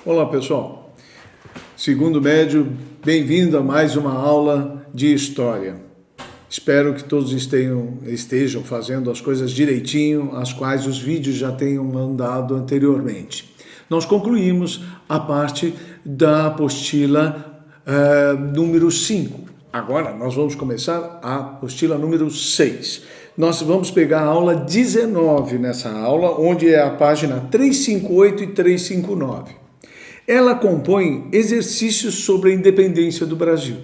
Olá pessoal, segundo médio, bem-vindo a mais uma aula de História. Espero que todos estejam fazendo as coisas direitinho, as quais os vídeos já tenham mandado anteriormente. Nós concluímos a parte da apostila número 5. Agora nós vamos começar a apostila número 6. Nós vamos pegar a aula 19 nessa aula, onde é a página 358 e 359. Ela compõe exercícios sobre a independência do Brasil.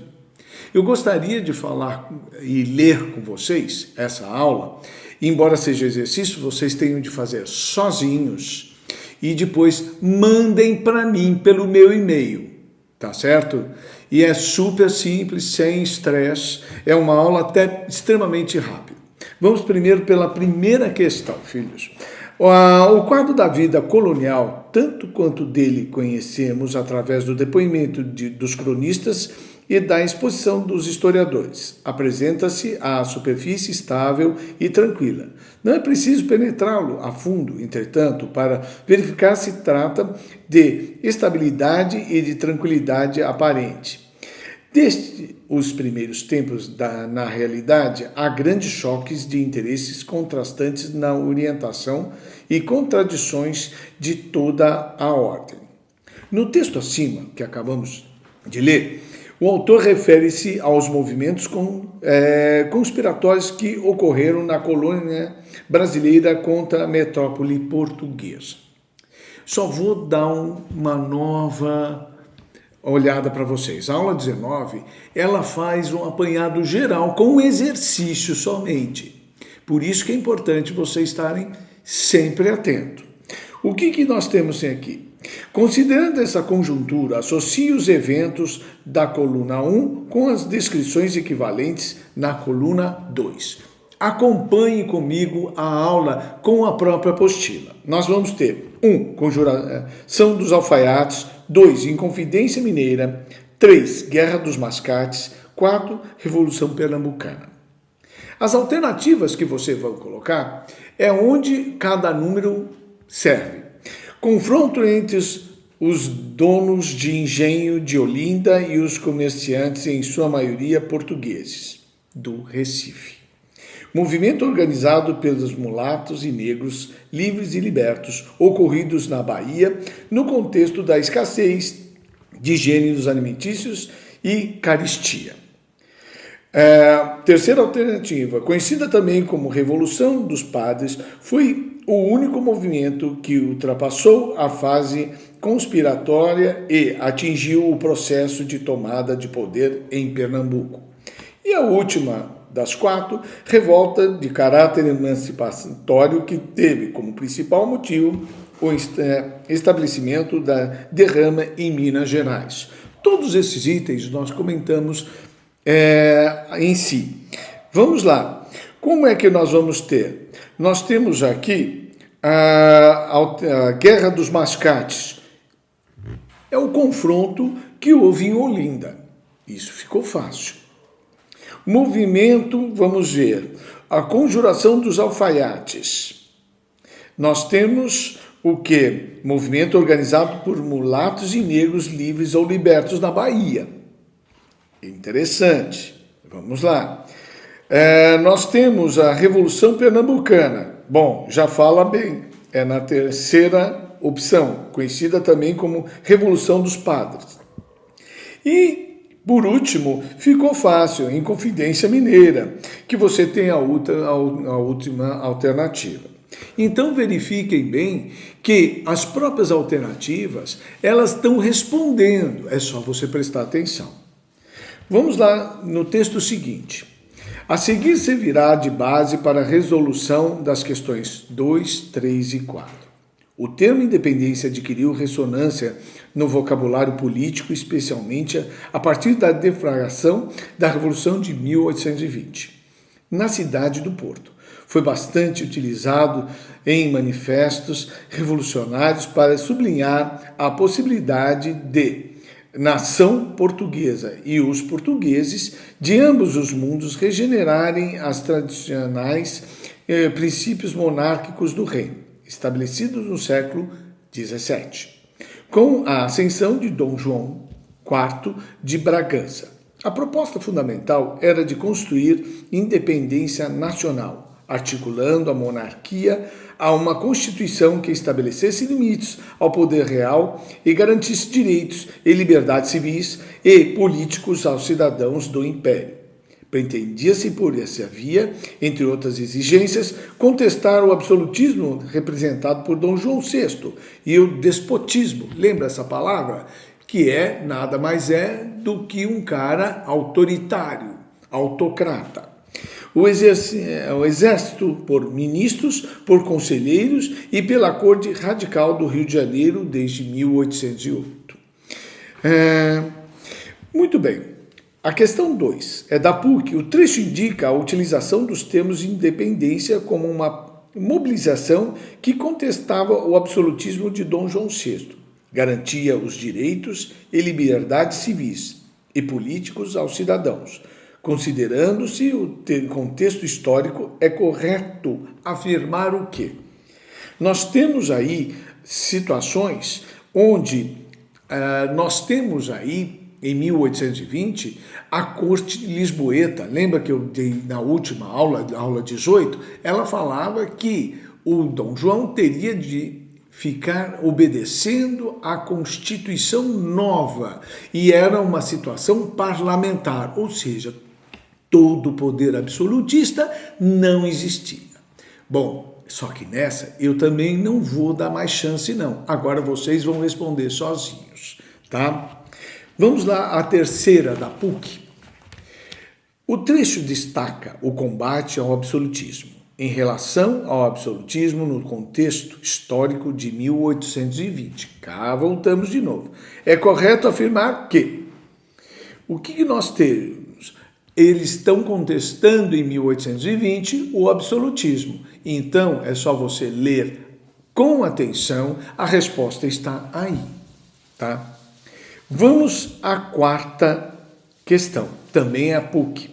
Eu gostaria de falar e ler com vocês essa aula, embora seja exercício, vocês tenham de fazer sozinhos e depois mandem para mim pelo meu e-mail, tá certo? E é super simples, sem estresse, é uma aula até extremamente rápida. Vamos primeiro pela primeira questão, filhos. O quadro da vida colonial, tanto quanto dele conhecemos através do depoimento dos cronistas e da exposição dos historiadores, apresenta-se à superfície estável e tranquila. Não é preciso penetrá-lo a fundo, entretanto, para verificar se trata de estabilidade e de tranquilidade aparente. Desde os primeiros tempos na realidade, há grandes choques de interesses contrastantes na orientação e contradições de toda a ordem. No texto acima, que acabamos de ler, o autor refere-se aos movimentos conspiratórios que ocorreram na colônia brasileira contra a metrópole portuguesa. Só vou dar uma nova olhada para vocês. A aula 19, ela faz um apanhado geral com exercício somente. Por isso que é importante vocês estarem sempre atentos. O que nós temos aqui? Considerando essa conjuntura, associe os eventos da coluna 1 com as descrições equivalentes na coluna 2. Acompanhe comigo a aula com a própria apostila. Nós vamos ter 1. Conjuração dos alfaiates. 2. Inconfidência Mineira. 3. Guerra dos Mascates. 4. Revolução Pernambucana. As alternativas que você vai colocar é onde cada número serve. Confronto entre os donos de engenho de Olinda e os comerciantes, em sua maioria portugueses, do Recife. Movimento organizado pelos mulatos e negros, livres e libertos, ocorridos na Bahia, no contexto da escassez de gêneros alimentícios e caristia. Terceira alternativa, conhecida também como Revolução dos Padres, foi o único movimento que ultrapassou a fase conspiratória e atingiu o processo de tomada de poder em Pernambuco. E a última das 4, revolta de caráter emancipatório que teve como principal motivo o estabelecimento da derrama em Minas Gerais. Todos esses itens nós comentamos em si. Vamos lá. Como é que nós vamos ter? Nós temos aqui a Guerra dos Mascates. É o confronto que houve em Olinda. Isso ficou fácil. Movimento, vamos ver, a conjuração dos alfaiates. Nós temos o quê? Movimento organizado por mulatos e negros livres ou libertos na Bahia. Interessante. Vamos lá. Nós temos a Revolução Pernambucana. Bom, já fala bem. É na terceira opção, conhecida também como Revolução dos Padres. E por último, ficou fácil, Inconfidência Mineira, que você tem a última alternativa. Então verifiquem bem que as próprias alternativas, elas estão respondendo, é só você prestar atenção. Vamos lá no texto seguinte. A seguir servirá de base para a resolução das questões 2, 3 e 4. O termo independência adquiriu ressonância no vocabulário político, especialmente a partir da deflagração da Revolução de 1820, na cidade do Porto. Foi bastante utilizado em manifestos revolucionários para sublinhar a possibilidade de nação portuguesa e os portugueses de ambos os mundos regenerarem as tradicionais princípios monárquicos do reino, estabelecidos no século XVII. com a ascensão de Dom João IV de Bragança. A proposta fundamental era de construir independência nacional, articulando a monarquia a uma Constituição que estabelecesse limites ao poder real e garantisse direitos e liberdades civis e políticos aos cidadãos do Império. Pretendia-se por essa via, entre outras exigências, contestar o absolutismo representado por Dom João VI e o despotismo, lembra essa palavra? Que nada mais do que um cara autoritário, autocrata. O exército por ministros, por conselheiros e pela corte radical do Rio de Janeiro desde 1808. Muito bem. A questão 2 é da PUC. O trecho indica a utilização dos termos independência como uma mobilização que contestava o absolutismo de Dom João VI. Garantia os direitos e liberdades civis e políticos aos cidadãos. Considerando-se o contexto histórico, é correto afirmar o quê? Nós temos aí situações onde nós temos aí, em 1820, a corte lisboeta. Lembra que eu dei na última aula, aula 18? Ela falava que o Dom João teria de ficar obedecendo à Constituição nova, e era uma situação parlamentar, ou seja, todo o poder absolutista não existia. Bom, só que nessa eu também não vou dar mais chance não, agora vocês vão responder sozinhos, tá? Vamos lá, a terceira da PUC. O trecho destaca o combate ao absolutismo, em relação ao absolutismo no contexto histórico de 1820. Cá voltamos de novo. É correto afirmar que o que nós temos? Eles estão contestando em 1820 o absolutismo. Então, é só você ler com atenção, a resposta está aí, tá? Vamos à quarta questão, também é a PUC.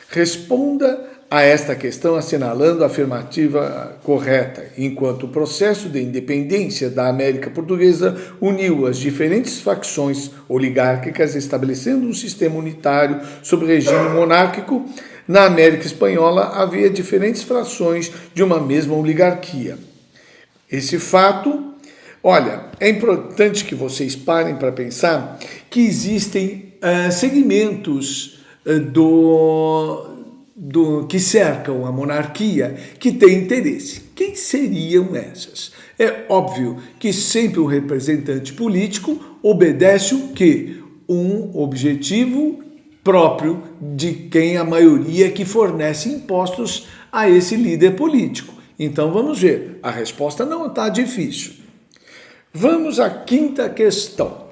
Responda a esta questão assinalando a afirmativa correta, enquanto o processo de independência da América Portuguesa uniu as diferentes facções oligárquicas, estabelecendo um sistema unitário sob regime monárquico. Na América Espanhola havia diferentes frações de uma mesma oligarquia. Esse fato, olha, é importante que vocês parem para pensar que existem segmentos que cercam a monarquia que têm interesse. Quem seriam essas? É óbvio que sempre o representante político obedece o quê? Um objetivo próprio de quem a maioria que fornece impostos a esse líder político. Então vamos ver, a resposta não está difícil. Vamos à quinta questão.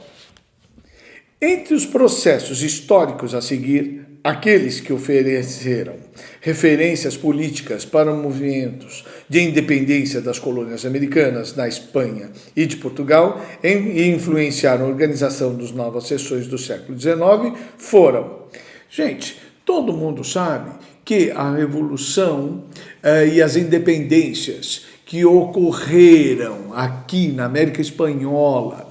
Entre os processos históricos a seguir, aqueles que ofereceram referências políticas para movimentos de independência das colônias americanas na Espanha e de Portugal e influenciaram a organização das novas seções do século XIX foram, gente, todo mundo sabe que a Revolução e as independências que ocorreram aqui na América Espanhola,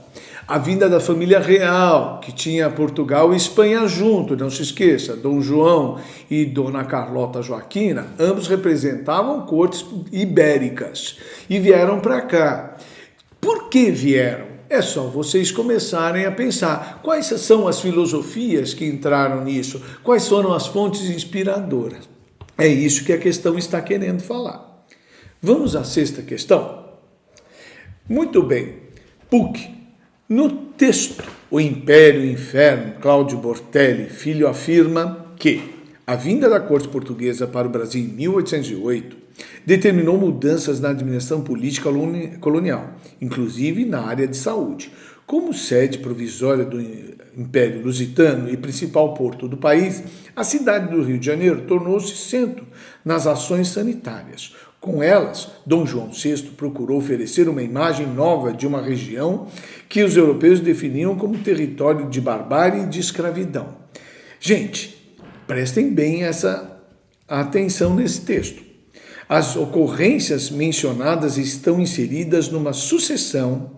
a vinda da família real, que tinha Portugal e Espanha junto, não se esqueça, Dom João e Dona Carlota Joaquina, ambos representavam cortes ibéricas e vieram para cá. Por que vieram? É só vocês começarem a pensar quais são as filosofias que entraram nisso, quais foram as fontes inspiradoras. É isso que a questão está querendo falar. Vamos à sexta questão? Muito bem. PUC. No texto O Império e o Inferno, Cláudio Bortelli Filho afirma que a vinda da corte portuguesa para o Brasil em 1808 determinou mudanças na administração política colonial, inclusive na área de saúde. Como sede provisória do Império Lusitano e principal porto do país, a cidade do Rio de Janeiro tornou-se centro nas ações sanitárias. Com elas, Dom João VI procurou oferecer uma imagem nova de uma região que os europeus definiam como território de barbárie e de escravidão. Gente, prestem bem essa atenção nesse texto. As ocorrências mencionadas estão inseridas numa sucessão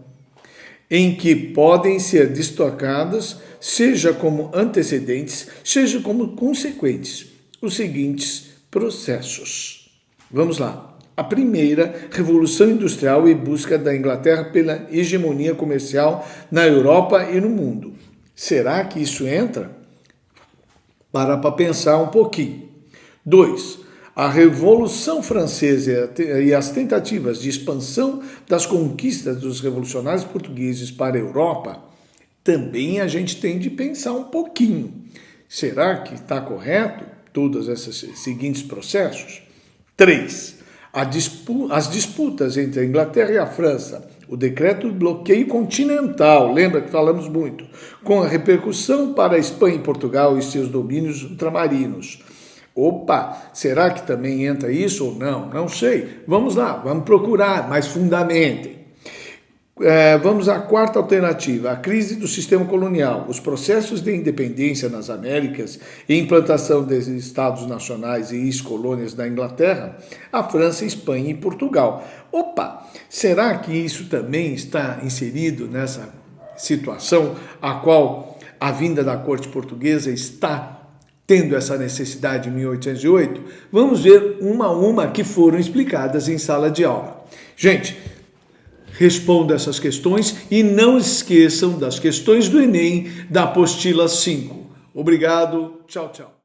em que podem ser destacadas, seja como antecedentes, seja como consequentes, os seguintes processos. Vamos lá. A primeira, Revolução Industrial e busca da Inglaterra pela hegemonia comercial na Europa e no mundo. Será que isso entra? Para pensar um pouquinho. 2. A Revolução Francesa e as tentativas de expansão das conquistas dos revolucionários portugueses para a Europa, também a gente tem de pensar um pouquinho. Será que está correto todos esses seguintes processos? 3. As disputas entre a Inglaterra e a França, o decreto de bloqueio continental, lembra que falamos muito, com a repercussão para a Espanha e Portugal e seus domínios ultramarinos. Opa, será que também entra isso ou não? Não sei. Vamos lá, vamos procurar, mas fundamentem. Vamos à quarta alternativa, a crise do sistema colonial, os processos de independência nas Américas e implantação dos estados nacionais e ex-colônias da Inglaterra, a França, Espanha e Portugal. Opa, será que isso também está inserido nessa situação a qual a vinda da corte portuguesa está tendo essa necessidade em 1808? Vamos ver uma a uma que foram explicadas em sala de aula. Gente, responda essas questões e não esqueçam das questões do Enem da apostila 5. Obrigado, tchau, tchau.